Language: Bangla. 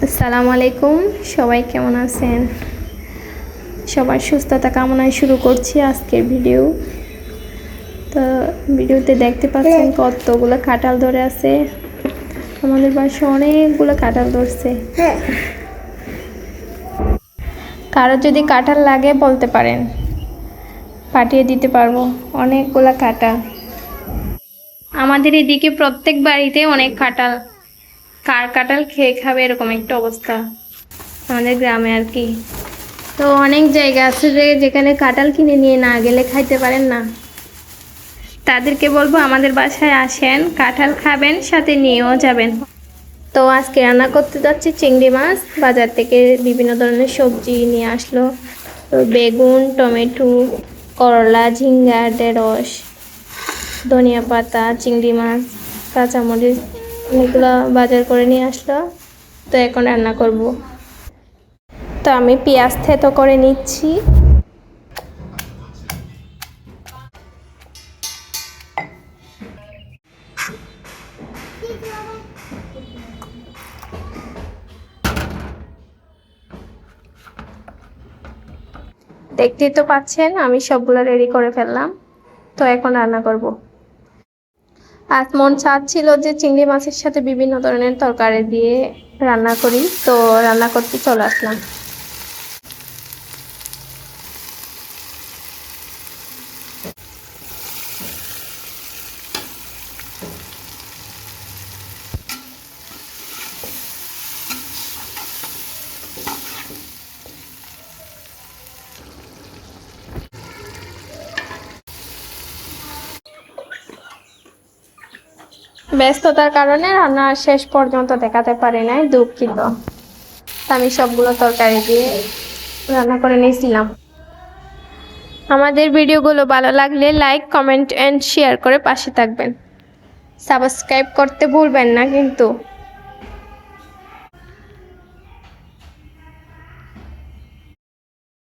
আসসালামু আলাইকুম, সবাই কেমন আছেন? সবার সুস্থতা কামনায় শুরু করছি আজকের ভিডিও। তো ভিডিওতে দেখতে পাচ্ছেন কতগুলো কাঁঠাল ধরে আছে। আমাদের বাসায় অনেকগুলো কাঁঠাল ধরছে। কারো যদি কাঁঠাল লাগে বলতে পারেন, পাঠিয়ে দিতে পারবো। অনেকগুলো কাঁঠাল আমাদের এদিকে, প্রত্যেক বাড়িতে অনেক কাঁঠাল। কার কাঁঠাল খেয়ে খাবে এরকম একটা অবস্থা আমাদের গ্রামে আর কি। তো অনেক জায়গা আছে যেখানে কাঁঠাল কিনে নিয়ে না গেলে খাইতে পারেন না। তাদেরকে বলবো আমাদের বাসায় আসেন, কাঁঠাল খাবেন, সাথে নিয়েও যাবেন। তো আজকে রান্না করতে যাচ্ছি চিংড়ি মাছ। বাজার থেকে বিভিন্ন ধরনের সবজি নিয়ে আসলো। তো বেগুন, টমেটো, করলা, ঝিঙ্গা, ঢেঁড়স, ধনিয়া পাতা, চিংড়ি মাছ, কাঁচামরিচ, এগুলো বাজার করে নিয়ে আসলো। তো এখন রান্না করব। তো আমি পেঁয়াজ থেতো করে নিচ্ছি। দেখতেই তো পাচ্ছেন আমি সবগুলো রেডি করে ফেললাম। তো এখন রান্না করব। আজ মন চাচ্ছিল যে চিংড়ি মাছের সাথে বিভিন্ন ধরনের তরকারি দিয়ে রান্না করি, তো রান্না করতে চলে আসলাম। ব্যস্ততার কারণে রান্না শেষ পর্যন্ত দেখাতে পারি নাই, দুঃখিত। আমি সবগুলো তরকারি দিয়ে রান্না করে নিয়েছিলাম। আমাদের ভিডিওগুলো ভালো লাগলে লাইক, কমেন্ট এন্ড শেয়ার করে পাশে থাকবেন। সাবস্ক্রাইব করতে ভুলবেন না কিন্তু।